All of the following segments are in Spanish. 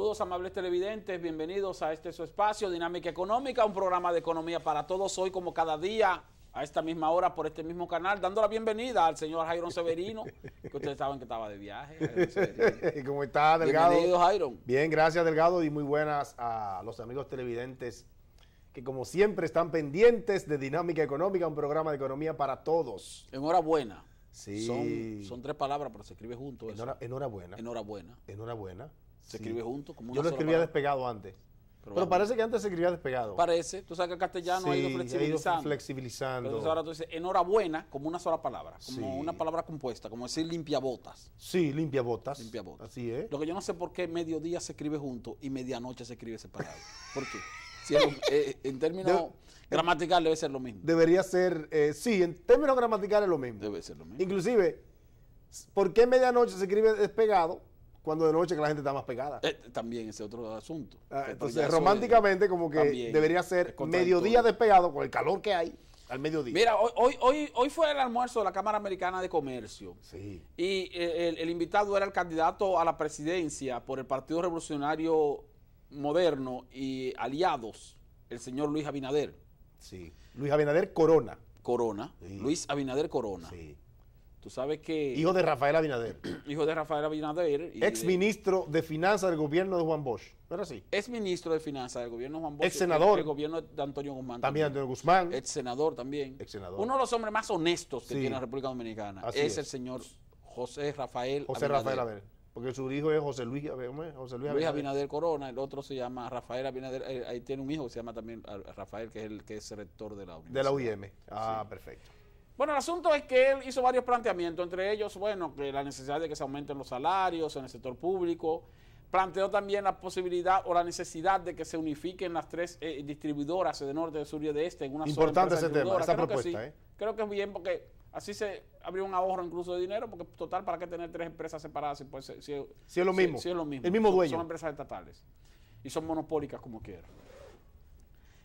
Saludos, amables televidentes, bienvenidos a este su espacio, Dinámica Económica, un programa de economía para todos, hoy como cada día, a esta misma hora, por este mismo canal, dando la bienvenida al señor Jairon Severino, que ustedes saben que estaba de viaje. ¿Cómo está, Delgado? Bienvenido, Jairon. Bien, gracias, Delgado, y muy buenas a los amigos televidentes que como siempre están pendientes de Dinámica Económica, un programa de economía para todos. Enhorabuena. Sí. Son tres palabras, pero se escribe junto. Enhorabuena. Enhorabuena. Enhorabuena. Se escribe junto. Como yo una lo sola escribía palabra. despegado antes. Pero parece que antes se escribía despegado. Parece. Tú sabes que el castellano ha ido flexibilizando. flexibilizando. Entonces ahora tú dices enhorabuena como una sola palabra. Como Sí. una palabra compuesta. Como decir limpiabotas. Sí, limpia botas. Limpiabotas. Así es. Lo que yo no sé por qué mediodía se escribe junto y medianoche se escribe separado. ¿Por qué? Si es en términos gramaticales debe ser lo mismo. Debería ser, sí, en términos gramaticales lo mismo. Debe ser lo mismo. Inclusive, ¿por qué medianoche se escribe despegado cuando de noche que la gente está más pegada? También ese otro asunto. Entonces, románticamente, como que debería ser mediodía despegado con el calor que hay al mediodía. Mira, hoy fue el almuerzo de la Cámara Americana de Comercio. Sí. Y el invitado era el candidato a la presidencia por el Partido Revolucionario Moderno y aliados, el señor Luis Abinader. Sí. Luis Abinader Corona. Sí. Luis Abinader Corona. Sí. Tú sabes que... Hijo de Rafael Abinader. Hijo de Rafael Abinader. Ex ministro de Finanzas del gobierno de Juan Bosch. ¿No era así? Ex ministro de Finanzas del gobierno de Juan Bosch. Ex senador. El gobierno de Antonio Guzmán. También Antonio Guzmán. Ex senador también. Ex senador. Uno de los hombres más honestos que Sí. tiene la República Dominicana Así es es. el señor José Rafael Abinader. Porque su hijo es José Luis Abinader Corona, el otro se llama Rafael Abinader, ahí tiene un hijo que se llama también Rafael, que es el que es rector de la universidad. De la UIM. Ah, sí. Perfecto. Bueno, el asunto es que él hizo varios planteamientos, entre ellos, bueno, que la necesidad de que se aumenten los salarios en el sector público, planteó también la posibilidad o la necesidad de que se unifiquen las tres distribuidoras de norte, de sur y de este en una sola empresa. Importante ese tema, esa propuesta, sí. Creo que es bien porque así se abrió un ahorro incluso de dinero, porque total, ¿para qué tener tres empresas separadas si es lo mismo? Si es lo mismo. El mismo dueño. Son empresas estatales y son monopólicas como quieran.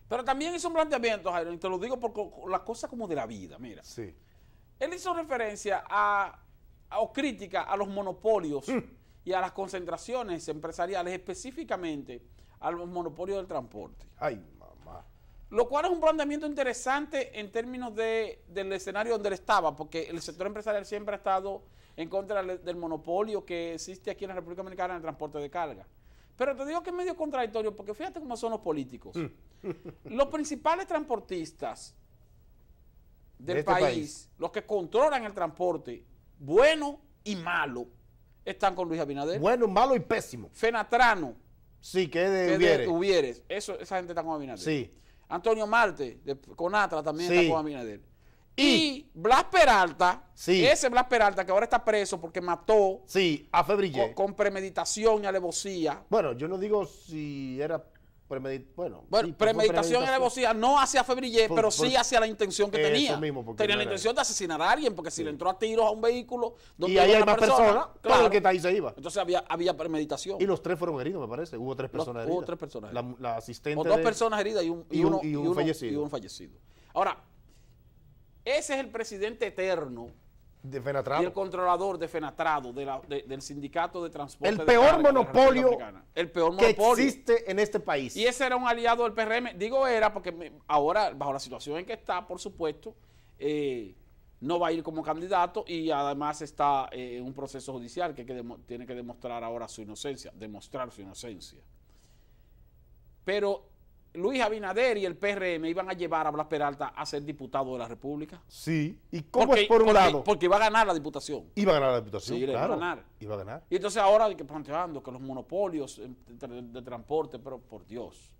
Pero también hizo un planteamiento, Jairo, y te lo digo por las cosas como de la vida, mira. Sí. Él hizo referencia o crítica a los monopolios y a las concentraciones empresariales, específicamente a los monopolios del transporte. Ay, mamá. Lo cual es un planteamiento interesante en términos del escenario donde él estaba, porque el sector empresarial siempre ha estado en contra del monopolio que existe aquí en la República Dominicana en el transporte de carga. Pero te digo que es medio contradictorio, porque fíjate cómo son los políticos. Los principales transportistas del país, los que controlan el transporte, bueno y malo, están con Luis Abinader. Bueno, malo y pésimo. Fenatrano. Sí, que es de Ubieres. Esa gente está con Abinader. Sí. Antonio Marte, de Conatra, también Sí. está con Abinader. Y Blas Peralta, sí. Ese Blas Peralta que ahora está preso porque mató a Febrillé con premeditación y alevosía. Bueno, yo no digo si era premeditación y alevosía no hacia Febrillé, pero sí hacia la intención que tenía. Mismo, tenía la intención de asesinar a alguien, porque si le entró a tiros a un vehículo donde y ahí hay más personas, claro, todo el que está ahí se iba. Entonces había premeditación. Y los tres fueron heridos, me parece. Hubo tres personas heridas. Hubo tres personas heridas. La asistente. O dos personas heridas y un fallecido. Ahora, ese es el presidente eterno de Fenatrado y el controlador de Fenatrado, del sindicato de transporte. El peor monopolio que existe en este país. Y ese era un aliado del PRM. Digo era porque ahora, bajo la situación en que está, por supuesto, no va a ir como candidato y además está en un proceso judicial que tiene que demostrar ahora su inocencia, Pero Luis Abinader y el PRM iban a llevar a Blas Peralta a ser diputado de la República. Sí. ¿Y cómo es por un lado? Porque iba a ganar la diputación. Iba a ganar la diputación, sí, claro. Iba a ganar. Y entonces ahora planteando que los monopolios de transporte, pero por Dios,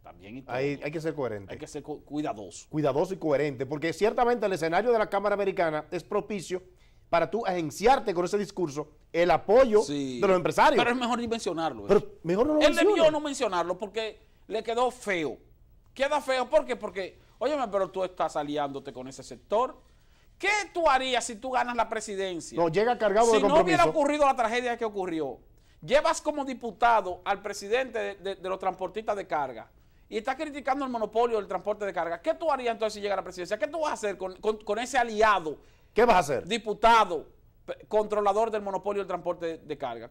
también hay que ser coherente. Hay que ser cuidadoso. Cuidadoso y coherente, porque ciertamente el escenario de la Cámara Americana es propicio para tú agenciarte con ese discurso el apoyo de los empresarios. Pero es mejor ni mencionarlo. Pero mejor no lo Él debió no mencionarlo porque le quedó feo. Queda feo, ¿por qué? Porque, óyeme, pero tú estás aliándote con ese sector. ¿Qué tú harías si tú ganas la presidencia? No, llega cargado de compromiso. Si no hubiera ocurrido la tragedia que ocurrió, llevas como diputado al presidente de los transportistas de carga y está criticando el monopolio del transporte de carga. ¿Qué tú harías entonces si llega a la presidencia? ¿Qué tú vas a hacer con ese aliado? ¿Qué vas a hacer? Diputado, controlador del monopolio del transporte de carga.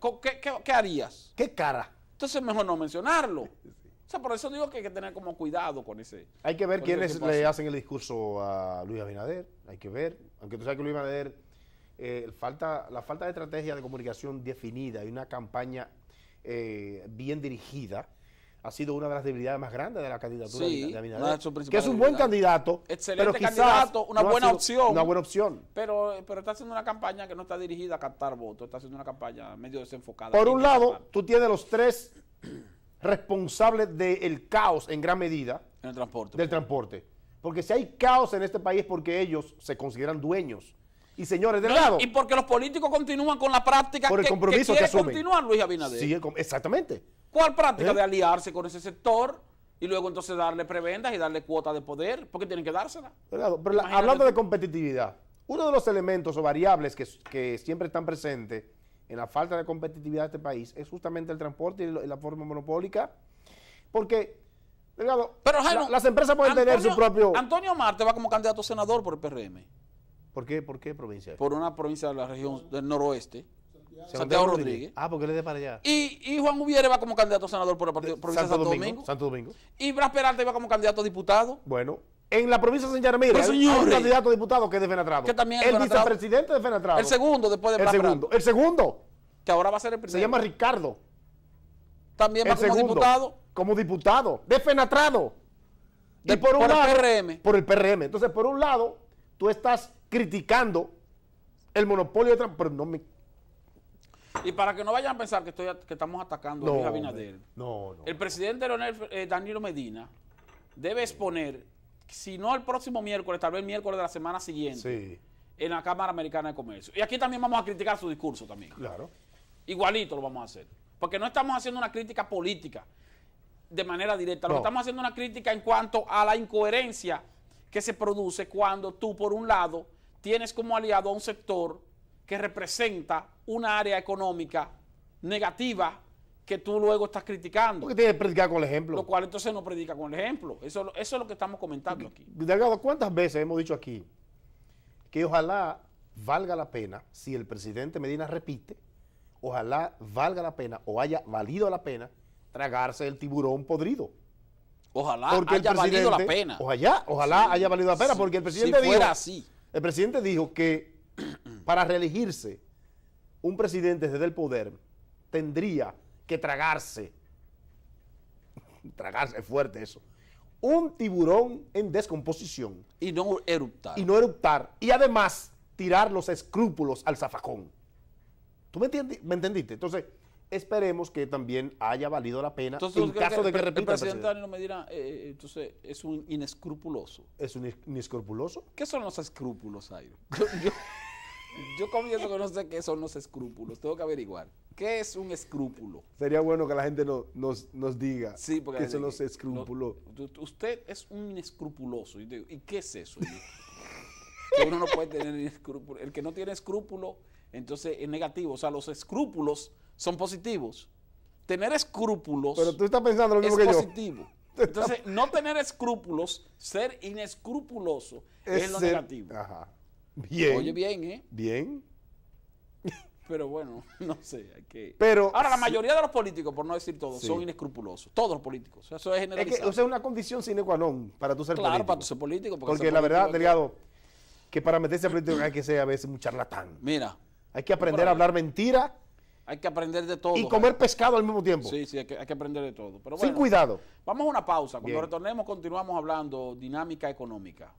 ¿Qué harías? ¿Qué cara? Entonces es mejor no mencionarlo. O sea, por eso digo que hay que tener como cuidado con ese. Hay que ver con quiénes ese tipo le así. hacen el discurso a Luis Abinader. Hay que ver. Aunque tú sabes que Luis Abinader, la falta de estrategia de comunicación definida y una campaña bien dirigida ha sido una de las debilidades más grandes de la candidatura Sí, de una de Abinader. sus principales Que es un buen debilidades. candidato. Excelente pero quizás candidato, una no ha buena sido opción. Una buena opción. Pero está haciendo una campaña que no está dirigida a captar votos, está haciendo una campaña medio desenfocada. Por en un esa lado, parte, tú tienes los tres responsables del caos en gran medida en el transporte. del transporte. Porque si hay caos en este país es porque ellos se consideran dueños. Y señores, No, Delgado. y porque los políticos continúan con la práctica Por el que compromiso que quiere asumen. continuar Luis Abinader. Sí, exactamente. ¿Cuál práctica ¿Eh? de aliarse con ese sector y luego entonces darle prebendas y darle cuota de poder? Porque tienen que dársela. Delgado, pero Imagínate hablando tú. de competitividad, uno de los elementos o variables que siempre están presentes en la falta de competitividad de este país es justamente el transporte y la forma monopólica. Porque, Delgado, Pero Jaime, las empresas pueden tener su propio... Antonio Marte va como candidato a senador por el PRM, ¿Por qué? ¿Por qué provincia? por una provincia de la región del noroeste, Santiago Santiago Rodríguez. Ah, porque él es de para allá. Y Juan Ubiere va como candidato a senador por la provincia de Santo Domingo. Santo Domingo. Y Blas Peralta va como candidato a diputado. Bueno, en la provincia de San Yaramir Pero, hay un señores, candidato a diputado que es de Fenatrado. que también es el Fenatrado. vicepresidente de Fenatrado. El segundo después de El Blas segundo. Peralta, El segundo. que ahora va a ser el primero. Se llama Ricardo. También va El como segundo. diputado. Como diputado. De Fenatrado. De- Y por un por el lado, PRM. Por el PRM. Entonces, por un lado, tú estás criticando el monopolio de transporte. Pero no me... Y para que no vayan a pensar que estamos atacando a Luis Abinader. No. El presidente Danilo Medina debe exponer, si no el próximo miércoles, tal vez el miércoles de la semana siguiente, Sí, en la Cámara Americana de Comercio. Y aquí también vamos a criticar su discurso también. claro. Igualito lo vamos a hacer. Porque no estamos haciendo una crítica política de manera directa. Lo que No. estamos haciendo es una crítica en cuanto a la incoherencia que se produce cuando tú, por un lado, tienes como aliado a un sector que representa una área económica negativa que tú luego estás criticando. Porque tienes que predicar con el ejemplo. Lo cual entonces no predica con el ejemplo. Eso es lo que estamos comentando aquí. Delgado, ¿cuántas veces hemos dicho aquí que ojalá valga la pena, si el presidente Medina repite, ojalá valga la pena o haya valido la pena tragarse el tiburón podrido? Ojalá Porque haya valido la pena. Ojalá Sí, haya valido la pena, sí, porque el presidente si dijo, fuera así. el presidente dijo que para reelegirse un presidente desde el poder tendría que tragarse es fuerte eso, un tiburón en descomposición Y no eruptar. y no eruptar y además tirar los escrúpulos al zafacón. ¿Tú me entendiste? Entonces, esperemos que también haya valido la pena Entonces, en caso de que el repita el presidente presidente. Danilo Medina, entonces, es un inescrupuloso. ¿Es un inescrupuloso? ¿Qué son los escrúpulos, Jairo? Yo confieso que no sé qué son los escrúpulos. Tengo que averiguar. ¿Qué es un escrúpulo? Sería bueno que la gente nos diga Sí, porque qué son los escrúpulos. Usted es un inescrupuloso. Y digo, ¿y qué es eso? Que uno no puede tener escrúpulos. El que no tiene escrúpulo, entonces es negativo. O sea, los escrúpulos son positivos. Tener escrúpulos Pero tú estás pensando lo es mismo que yo. positivo. Entonces, no tener escrúpulos, ser inescrupuloso, es lo ser- negativo. Ajá. Bien. Oye, bien, ¿eh? Bien. Pero bueno, no sé. Hay que... Pero Ahora, la sí. mayoría de los políticos, por no decir todos, Sí. son inescrupulosos. Todos los políticos. O sea, eso es Es generalizado. que, o sea, una condición sine qua non para tú ser claro, político. para tú ser político. Porque ser la político verdad, es que- Delgado, que para meterse a político hay que ser a veces un charlatán. Mira, Hay que aprender a hablar mentira hay que aprender de todo. y comer pescado al mismo tiempo. Sí, sí, hay que aprender de todo. Pero Sin bueno, cuidado. vamos a una pausa. Cuando Bien. retornemos, continuamos hablando dinámica económica.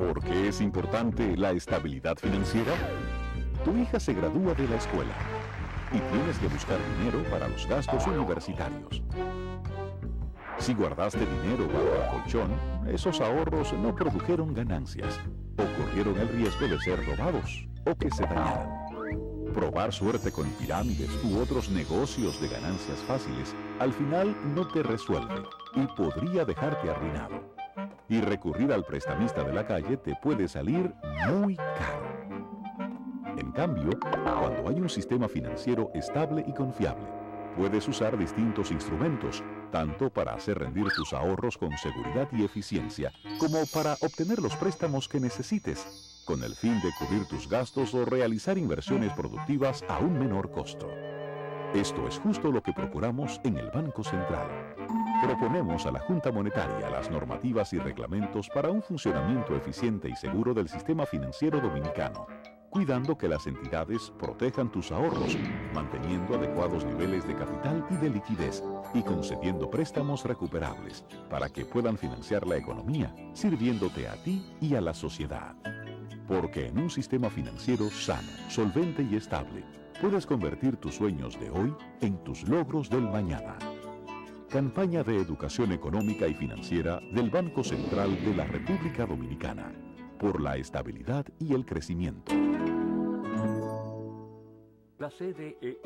¿Por qué es importante la estabilidad financiera? Tu hija se gradúa de la escuela y tienes que buscar dinero para los gastos universitarios. Si guardaste dinero bajo el colchón, esos ahorros no produjeron ganancias o corrieron el riesgo de ser robados o que se dañaran. Probar suerte con pirámides u otros negocios de ganancias fáciles al final no te resuelve y podría dejarte arruinado. Y recurrir al prestamista de la calle te puede salir muy caro. En cambio, cuando hay un sistema financiero estable y confiable, puedes usar distintos instrumentos, tanto para hacer rendir tus ahorros con seguridad y eficiencia, como para obtener los préstamos que necesites, con el fin de cubrir tus gastos o realizar inversiones productivas a un menor costo. Esto es justo lo que procuramos en el Banco Central. Proponemos a la Junta Monetaria las normativas y reglamentos para un funcionamiento eficiente y seguro del sistema financiero dominicano, cuidando que las entidades protejan tus ahorros, manteniendo adecuados niveles de capital y de liquidez y concediendo préstamos recuperables para que puedan financiar la economía, sirviéndote a ti y a la sociedad. Porque en un sistema financiero sano, solvente y estable, puedes convertir tus sueños de hoy en tus logros del mañana. Campaña de Educación Económica y Financiera del Banco Central de la República Dominicana, por la estabilidad y el crecimiento. La CDEE,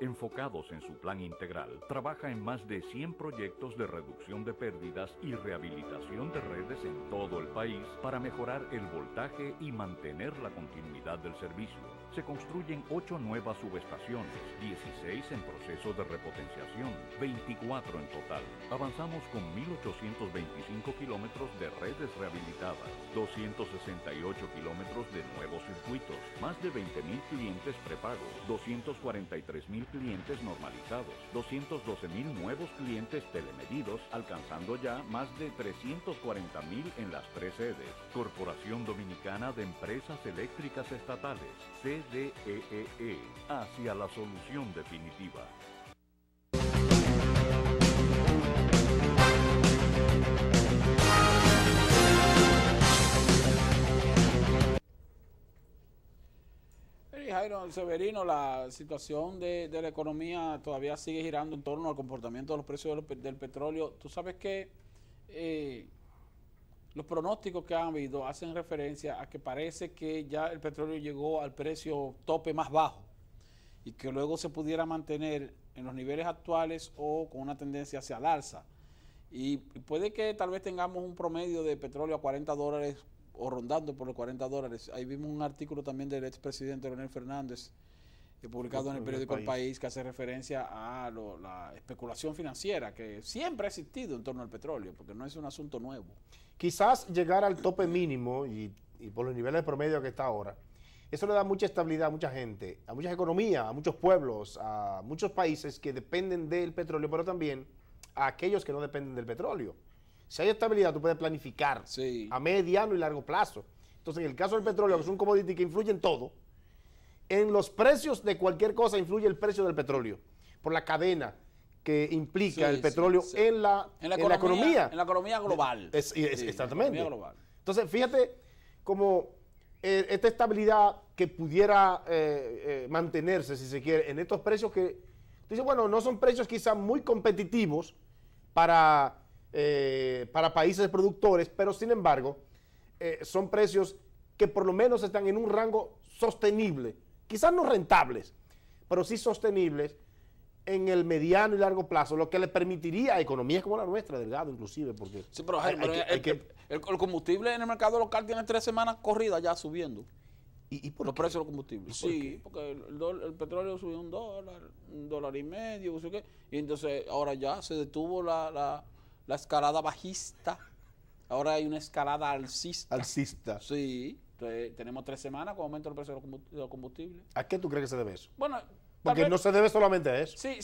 enfocados en su plan integral, trabaja en más de 100 proyectos de reducción de pérdidas y rehabilitación de redes en todo el país para mejorar el voltaje y mantener la continuidad del servicio. Se construyen 8 nuevas subestaciones, 16 en proceso de repotenciación, 24 en total. Avanzamos con 1.825 kilómetros de redes rehabilitadas, 268 kilómetros de nuevos circuitos, más de 20.000 clientes prepagos, 243.000 clientes normalizados, 212.000 nuevos clientes telemedidos, alcanzando ya más de 340.000 en las 3 sedes. Corporación Dominicana de Empresas Eléctricas Estatales, CDEE, hacia la solución definitiva. Jairo Severino, la situación de la economía todavía sigue girando en torno al comportamiento de los precios del petróleo. Tú sabes que los pronósticos que han habido hacen referencia a que parece que ya el petróleo llegó al precio tope más bajo y que luego se pudiera mantener en los niveles actuales o con una tendencia hacia el alza. Y puede que tal vez tengamos un promedio de petróleo a $40 o rondando por los $40. Ahí vimos un artículo también del expresidente Leonel Fernández, publicado en el periódico El País, que hace referencia a la especulación financiera que siempre ha existido en torno al petróleo, porque no es un asunto nuevo. Quizás llegar al tope mínimo y por los niveles de promedio que está ahora, eso le da mucha estabilidad a mucha gente, a muchas economías, a muchos pueblos, a muchos países que dependen del petróleo, pero también a aquellos que no dependen del petróleo. Si hay estabilidad, tú puedes planificar a mediano y largo plazo. Entonces, en el caso del petróleo, que es un commodity que influye en todo, en los precios de cualquier cosa influye el precio del petróleo, por la cadena que implica el petróleo en la economía. En la economía global. Exactamente. Economía global. Entonces, fíjate cómo esta estabilidad que pudiera mantenerse, si se quiere, en estos precios que, tú dices, bueno, no son precios quizás muy competitivos para países productores, pero sin embargo, son precios que por lo menos están en un rango sostenible, quizás no rentables, pero sí sostenibles en el mediano y largo plazo, lo que le permitiría a economías como la nuestra, Delgado inclusive, porque... Sí, pero el combustible en el mercado local tiene 3 semanas corridas ya subiendo. ¿Y por los qué? precios de los combustibles? Sí, porque el petróleo subió $1.50, no sé qué, y entonces ahora ya se detuvo la escalada bajista, ahora hay una escalada alcista. Sí, entonces tenemos 3 semanas con aumento del precio de los combustibles. ¿A qué tú crees que se debe eso? Bueno, porque no se debe solamente a eso. Sí,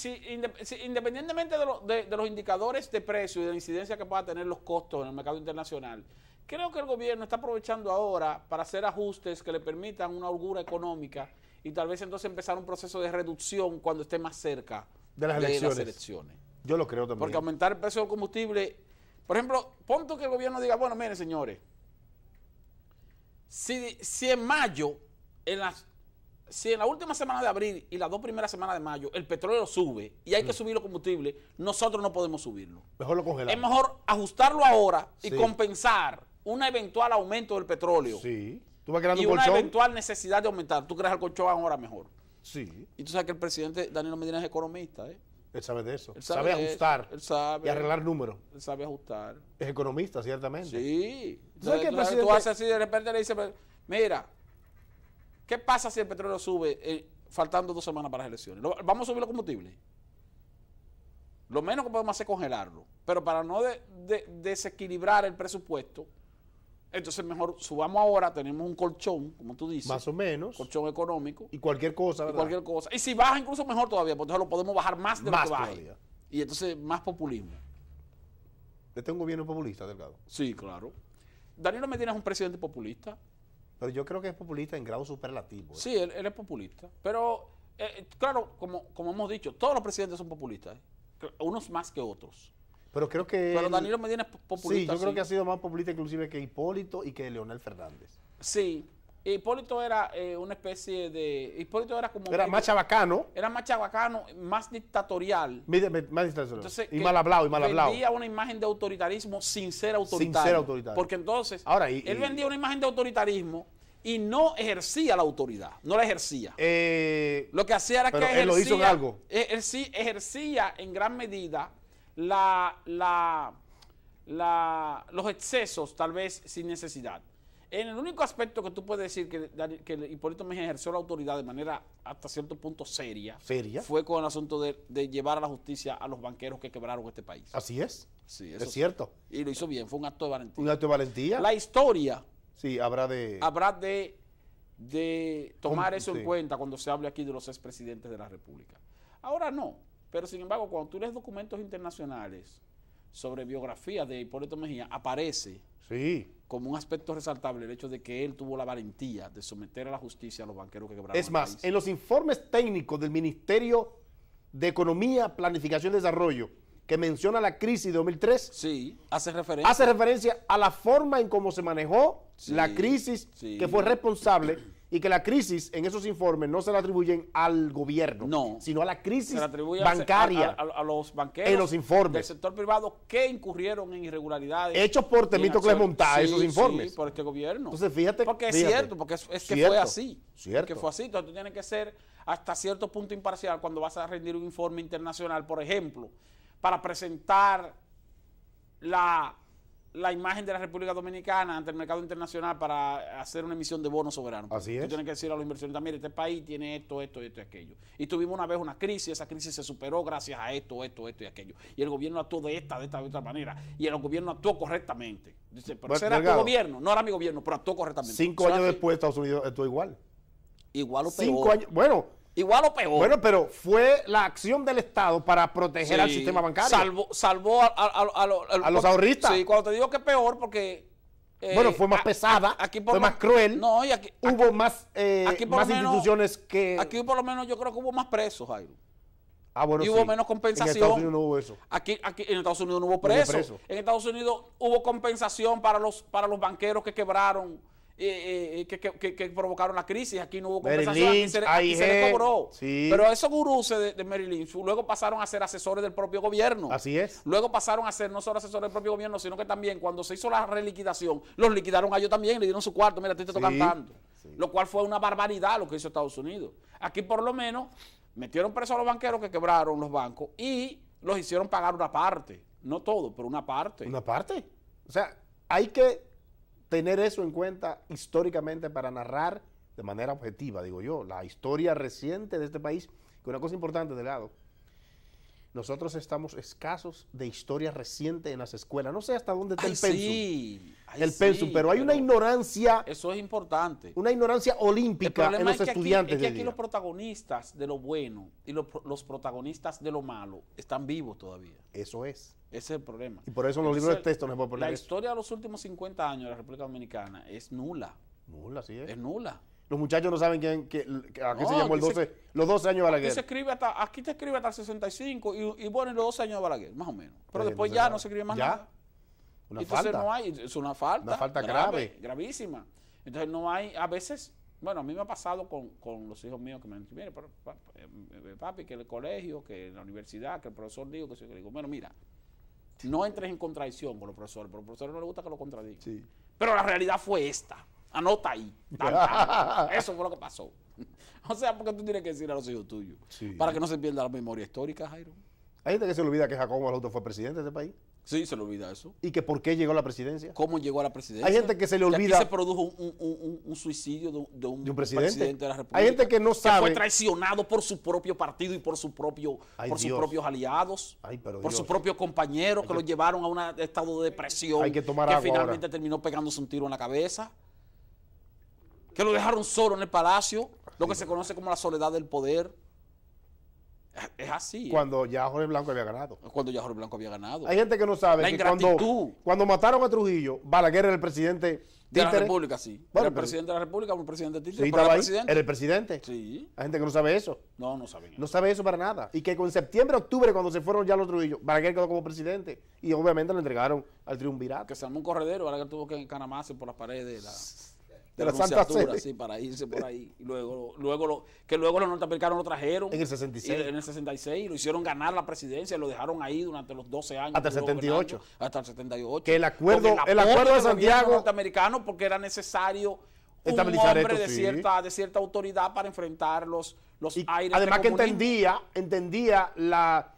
independientemente de los indicadores de precio y de la incidencia que pueda tener los costos en el mercado internacional, creo que el gobierno está aprovechando ahora para hacer ajustes que le permitan una holgura económica y tal vez entonces empezar un proceso de reducción cuando esté más cerca de las elecciones. Yo lo creo también. Porque aumentar el precio del combustible, por ejemplo, ponte que el gobierno diga, bueno, miren señores, si en mayo, si en la última semana de abril y las 2 primeras semanas de mayo el petróleo sube y hay que subir los combustibles, nosotros no podemos subirlo. Mejor lo congelamos. Es mejor ajustarlo ahora y Sí. compensar un eventual aumento del petróleo Sí. Tú vas creando y un una colchón. eventual necesidad de aumentar. Tú creas el colchón ahora mejor. Sí. Y tú sabes que el presidente Danilo Medina es economista, ¿eh? Él sabe de eso. Él Sabe de eso, ajustar él sabe, y arreglar números. Él sabe ajustar. Es economista, ciertamente. Sí. ¿Tú sabes que el Tú presidente- haces así, de repente le dices, mira, ¿qué pasa si el petróleo sube faltando 2 semanas para las elecciones? ¿Vamos a subir los combustibles? Lo menos que podemos hacer es congelarlo. Pero para no desequilibrar el presupuesto, entonces mejor subamos ahora, tenemos un colchón, como tú dices, Más o menos. colchón económico, Y cualquier cosa, y ¿verdad? cualquier cosa. Y si baja incluso mejor todavía, porque entonces lo podemos bajar más de lo Más que baje. todavía. Y entonces más populismo. Este es un gobierno populista, Delgado. Sí, claro. Danilo Medina es un presidente populista. Pero yo creo que es populista en grado superlativo. ¿eh? Sí, él es populista. Pero, claro, como hemos dicho, todos los presidentes son populistas. Unos más que otros. Pero creo que... Pero él- Danilo Medina es populista. Sí, yo creo que ha sido más populista inclusive que Hipólito y que Leonel Fernández. Sí. Hipólito era una especie de... Hipólito era como... Era más chabacano, Era más chabacano, más dictatorial. más distancia. Entonces, Y que mal hablado, y mal hablado. vendía una imagen de autoritarismo sin ser autoritario. Sin ser autoritario. Porque entonces, Ahora, él vendía una imagen de autoritarismo y no ejercía la autoridad. No la ejercía. Lo que hacía era que pero ejercía... él lo hizo en algo. Él sí ejercía en gran medida los excesos, tal vez sin necesidad. En el único aspecto que tú puedes decir que Hipólito Mejía ejerció la autoridad de manera hasta cierto punto seria, ¿Seria? fue con el asunto de llevar a la justicia a los banqueros que quebraron este país. Así es. Sí, Es eso sí. cierto. Y lo hizo bien, fue un acto de valentía. Un acto de valentía. La historia Sí, habrá de... habrá de tomar eso Sí. en cuenta cuando se hable aquí de los expresidentes de la República. Ahora no, pero sin embargo, cuando tú lees documentos internacionales sobre biografías de Hipólito Mejía, aparece Sí. como un aspecto resaltable el hecho de que él tuvo la valentía de someter a la justicia a los banqueros que quebraron Es el más, país. en los informes técnicos del Ministerio de Economía, Planificación y Desarrollo, que menciona la crisis de 2003, Sí, hace referencia. hace referencia a la forma en cómo se manejó Sí, la crisis, sí. que fue responsable, y que la crisis en esos informes no se la atribuyen al gobierno, No. sino a la crisis se le atribuye bancaria, a los banqueros en los informes. del sector privado que incurrieron en irregularidades. hechos por y en Temístocles acciones. Montá, esos informes. Sí, por este gobierno. Entonces, fíjate. Porque es fíjate. cierto, porque es que Cierto, fue así. cierto. Que fue así. Entonces tú tienes que ser hasta cierto punto imparcial cuando vas a rendir un informe internacional, por ejemplo, para presentar la imagen de la República Dominicana ante el mercado internacional para hacer una emisión de bonos soberanos. Así Tú es. tienes que decir a los inversionistas, mire, este país tiene esto, esto, esto y aquello. Y tuvimos una vez una crisis, esa crisis se superó gracias a esto, esto, esto y aquello. Y el gobierno actuó de esta, de otra manera. Y el gobierno actuó correctamente. Dice, pero Bueno, ese era tu Delgado, gobierno, no era mi gobierno, pero actuó correctamente. 5 O sea, años que después, Estados Unidos actuó igual. Igual o 5 peor. años. Bueno, Igual o peor. bueno, pero fue la acción del Estado para proteger al Sí, sistema bancario. Salvó A los ahorristas. Sí, cuando te digo que peor, porque... Bueno, fue más pesada, fue más cruel. No, y aquí, Hubo más, aquí por más lo menos- instituciones que... aquí por lo menos yo creo que hubo más presos, Jairo. bueno, y hubo sí. menos compensación. En Estados Unidos no hubo eso. Aquí en Estados Unidos no hubo hubo presos. preso. En Estados Unidos hubo compensación para los banqueros que quebraron, que provocaron la crisis. Aquí no hubo Merrill compensación. Aquí Lynch, aquí se le AIG, cobró. sí. Pero esos gurús de Merrill Lynch luego pasaron a ser asesores del propio gobierno. Así es. Luego pasaron a ser no solo asesores del propio gobierno, sino que también cuando se hizo la reliquidación, los liquidaron a ellos también, le dieron su cuarto, mira, a ti te tocan Sí, tanto. sí. Lo cual fue una barbaridad lo que hizo Estados Unidos. Aquí por lo menos metieron presos a los banqueros que quebraron los bancos y los hicieron pagar una parte. No todo, pero una parte. Una parte. O sea, hay que tener eso en cuenta históricamente para narrar de manera objetiva, digo yo, la historia reciente de este país. Que una cosa importante, Delgado, nosotros estamos escasos de historia reciente en las escuelas. No sé hasta dónde está Ay, el pensum. sí, ay, El sí, pensum, pero hay una ignorancia Eso es importante. olímpica en problema los es que estudiantes es que de aquí día. los protagonistas de lo bueno y los protagonistas de lo malo están vivos todavía. Eso es. Ese es el problema. Y por eso en los libros de texto no se puede poner La eso. historia de los últimos 50 años de la República Dominicana es nula. Nula, así es. Es nula. Los muchachos no saben a qué No, se llamó aquí los 12 años de Aquí Balaguer. se escribe aquí te escribe hasta el 65 y bueno, y los 12 años de Balaguer, más o menos. Pero Pues después entonces ya nada. no se escribe más ¿Ya? nada. Una Entonces falta. no hay, es una falta. Una falta grave. Gravísima. Entonces no hay, a veces, bueno, a mí me ha pasado con los hijos míos que me han dicho, mire, papi, que el colegio, que la universidad, que el profesor dijo, que digo, bueno, mira, no entres en contradicción con los profesores, porque a los profesores no les gusta que lo contradigan. Sí. Pero la realidad fue esta. Anota ahí. Eso fue lo que pasó. O sea, porque tú tienes que decir a los hijos tuyos. Sí. Para que no se pierda la memoria histórica, Jairo. Hay gente que se le olvida que Jacobo Malhoto fue presidente de este país. Sí, se le olvida eso. ¿Y que por qué llegó a la presidencia? ¿Cómo llegó a la presidencia? Hay gente que se le olvida. Aquí se produjo un suicidio de un presidente de la República. Hay gente que no sabe. Que fue traicionado por su propio partido y por sus propios aliados. Por sus propios compañeros que lo llevaron a un estado de depresión. Hay que tomar agua finalmente ahora. Terminó pegándose un tiro en la cabeza. Que lo dejaron solo en el palacio. Lo que se conoce como la soledad del poder. Es así. Cuando ya Jorge Blanco había ganado. Cuando ya Jorge Blanco había ganado. Hay gente que no sabe La que ingratitud. cuando mataron a Trujillo, Balaguer era el presidente De la títere. República, sí. Bueno, Era el presidente de la República, un presidente títere. Sí, pero estaba era ahí. presidente. Era el presidente. Sí. Hay gente que no sabe eso. No sabía. No sabe eso para nada. Y que con septiembre, octubre, cuando se fueron ya los Trujillo, Balaguer quedó como presidente. Y obviamente lo entregaron al triunvirato. Que se armó un corredero, ahora que tuvo que encaramarse por las paredes de la Santa Anunciatura, Sede. sí, para irse por ahí. Y luego los norteamericanos lo trajeron. En el 66. En el 66. Lo hicieron ganar la presidencia, lo dejaron ahí durante los 12 años. Hasta el que duró 78. gobernando, hasta el 78. Que el acuerdo Con de apoyo del Santiago. gobierno norteamericano, porque era necesario un Estabilizar hombre esto, sí. de cierta autoridad para enfrentar los Y aires además del que comunismo. entendía la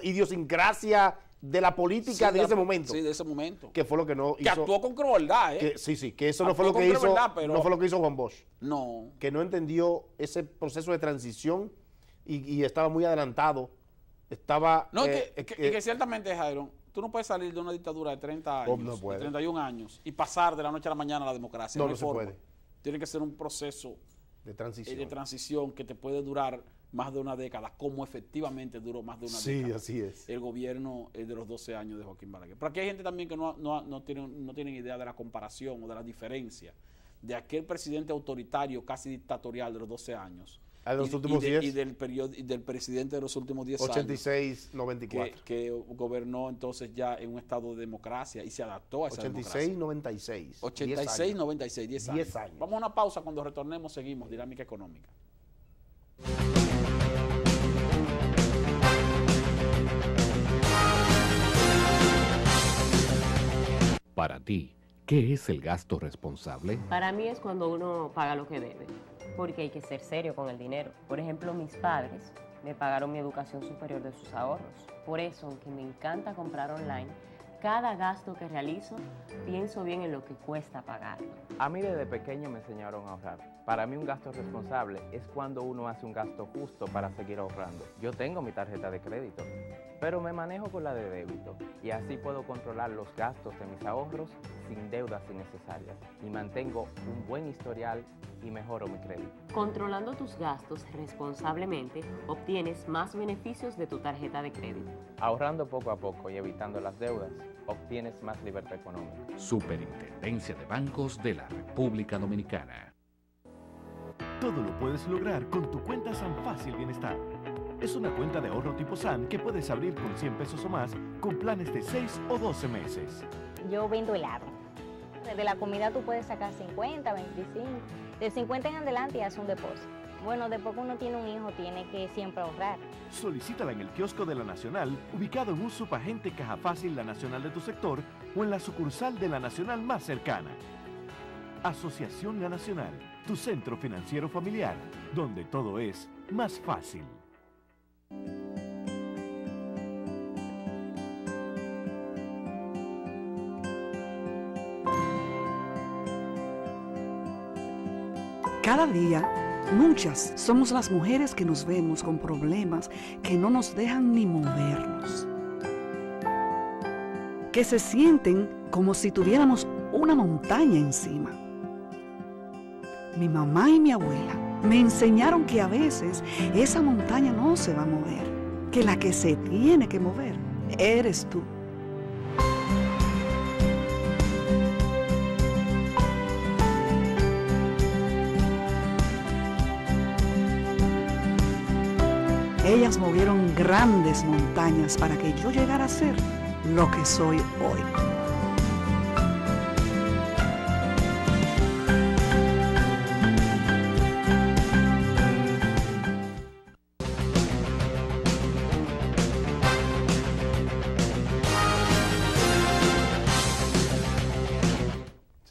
idiosincrasia de la política Sí, de ese momento. Sí, de ese momento. Que fue lo que no Que hizo. actuó con crueldad, ¿eh? Que eso no fue lo Actuó que con hizo. crueldad, pero- No fue lo que hizo Juan Bosch. No. Que no entendió ese proceso de transición y estaba muy adelantado. Estaba. No, y que ciertamente, Jairo, tú no puedes salir de una dictadura de 30 años, No puede. de 31 años, y pasar de la noche a la mañana a la democracia. No, hay no se forma. puede. Tiene que ser un proceso De transición. de transición que te puede durar más de una década, como efectivamente duró más de una Sí, década. así es. El gobierno de los 12 años de Joaquín Balaguer. Pero aquí hay gente también que no tienen idea de la comparación o de la diferencia de aquel presidente autoritario, casi dictatorial de los 12 años. A los últimos 10. Y del presidente de los últimos 10 años. 86, 94. Que gobernó entonces ya en un estado de democracia y se adaptó a esa 86, democracia. 96. 86, 96, 10 años. 10 años. Vamos a una pausa, cuando retornemos seguimos Dinámica Económica. Para ti, ¿qué es el gasto responsable? Para mí es cuando uno paga lo que debe, porque hay que ser serio con el dinero. Por ejemplo, mis padres me pagaron mi educación superior de sus ahorros. Por eso, aunque me encanta comprar online, cada gasto que realizo, pienso bien en lo que cuesta pagarlo. A mí desde pequeño me enseñaron a ahorrar. Para mí un gasto responsable es cuando uno hace un gasto justo para seguir ahorrando. Yo tengo mi tarjeta de crédito, pero me manejo con la de débito y así puedo controlar los gastos de mis ahorros sin deudas innecesarias y mantengo un buen historial y mejoro mi crédito. Controlando tus gastos responsablemente, obtienes más beneficios de tu tarjeta de crédito. Ahorrando poco a poco y evitando las deudas, obtienes más libertad económica. Superintendencia de Bancos de la República Dominicana. Todo lo puedes lograr con tu cuenta San Fácil Bienestar. Es una cuenta de ahorro tipo SAN que puedes abrir con 100 pesos o más con planes de 6 o 12 meses. Yo vendo helado. De la comida tú puedes sacar 50, 25. De 50 en adelante haz un depósito. Bueno, después que uno tiene un hijo, tiene que siempre ahorrar. Solicítala en el kiosco de La Nacional, ubicado en un subagente Caja Fácil La Nacional de tu sector o en la sucursal de La Nacional más cercana. Asociación La Nacional, tu centro financiero familiar, donde todo es más fácil. Cada día, muchas somos las mujeres que nos vemos con problemas que no nos dejan ni movernos, que se sienten como si tuviéramos una montaña encima. Mi mamá y mi abuela me enseñaron que a veces esa montaña no se va a mover, que la que se tiene que mover eres tú. Ellas movieron grandes montañas para que yo llegara a ser lo que soy hoy.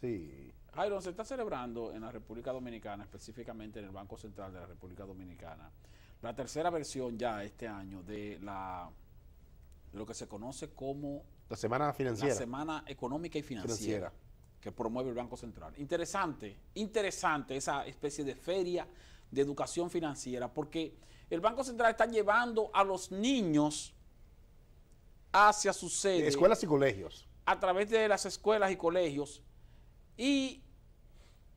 Sí. Jairo, se está celebrando en la República Dominicana, específicamente en el Banco Central de la República Dominicana, la tercera versión ya este año de lo que se conoce como La semana financiera. la Semana Económica y Financiera que promueve el Banco Central. Interesante esa especie de feria de educación financiera, porque el Banco Central está llevando a los niños hacia su sede. Escuelas y colegios. A través de las escuelas y colegios. Y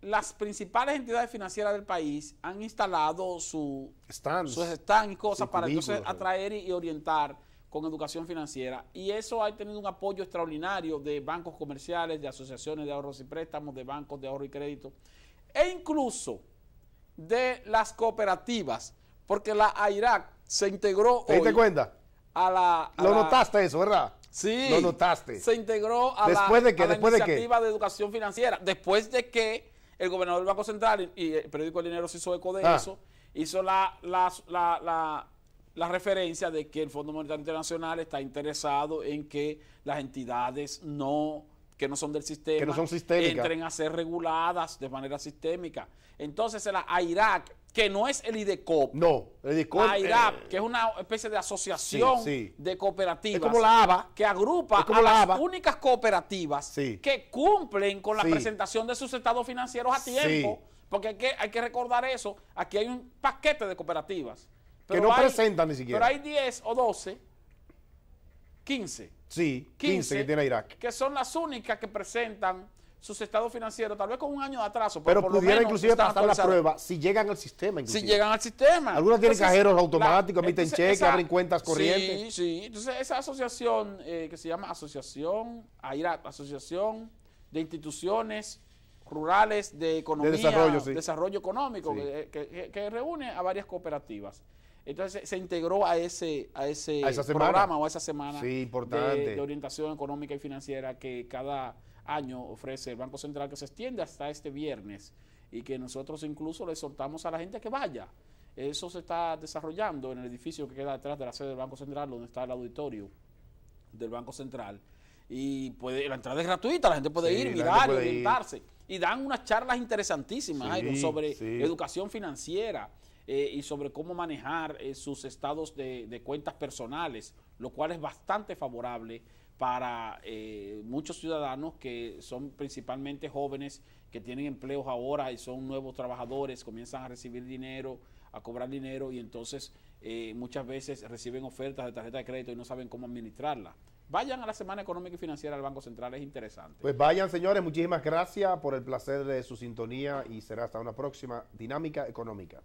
las principales entidades financieras del país han instalado sus stands y cosas para entonces atraer y orientar con educación financiera. Y eso ha tenido un apoyo extraordinario de bancos comerciales, de asociaciones de ahorros y préstamos, de bancos de ahorro y crédito, e incluso de las cooperativas, porque la AIRAC se integró ¿Te diste cuenta? Notaste eso, ¿verdad? Sí. Lo notaste. Se integró a ¿Después la de qué? ¿Después iniciativa de educación financiera. Después de que el gobernador del Banco Central y el periódico El Dinero se hizo eco de eso, hizo la referencia de que el Fondo Monetario Internacional está interesado en que las entidades que no son del sistema, que no son sistémicas, entren a ser reguladas de manera sistémica. Entonces la AIRAC, que no es el IDECOP. No, el IDECOP. La AIRAC, que es una especie de asociación de cooperativas. Es como la ABA. Que agrupa a las únicas cooperativas que cumplen con la presentación de sus estados financieros a tiempo. Porque hay que recordar eso. Aquí hay un paquete de cooperativas. Que no presentan ni siquiera. Pero hay 10 o 12, 15. Sí, 15 que tiene AIRAC. Que son las únicas que presentan sus estados financieros, tal vez con un año de atraso. Pero pudiera inclusive pasar la prueba si llegan al sistema. Si llegan al sistema. Algunos tienen cajeros automáticos, emiten cheques, abren cuentas corrientes. Sí. Entonces esa asociación que se llama Asociación AIRAC, Asociación de Instituciones Rurales de Economía, Desarrollo Económico, que reúne a varias cooperativas. Entonces se integró a ese programa o a esa semana de orientación económica y financiera que cada año ofrece el Banco Central, que se extiende hasta este viernes y que nosotros incluso le exhortamos a la gente que vaya. Eso se está desarrollando en el edificio que queda detrás de la sede del Banco Central, donde está el auditorio del Banco Central. Y la entrada es gratuita, la gente puede ir, mirar y orientarse. Y dan unas charlas interesantísimas sobre educación financiera y sobre cómo manejar sus estados de cuentas personales, lo cual es bastante favorable para muchos ciudadanos que son principalmente jóvenes, que tienen empleos ahora y son nuevos trabajadores, comienzan a recibir dinero, a cobrar dinero y entonces muchas veces reciben ofertas de tarjeta de crédito y no saben cómo administrarla. Vayan a la Semana Económica y Financiera del Banco Central, es interesante. Pues vayan, señores, muchísimas gracias por el placer de su sintonía y será hasta una próxima Dinámica Económica.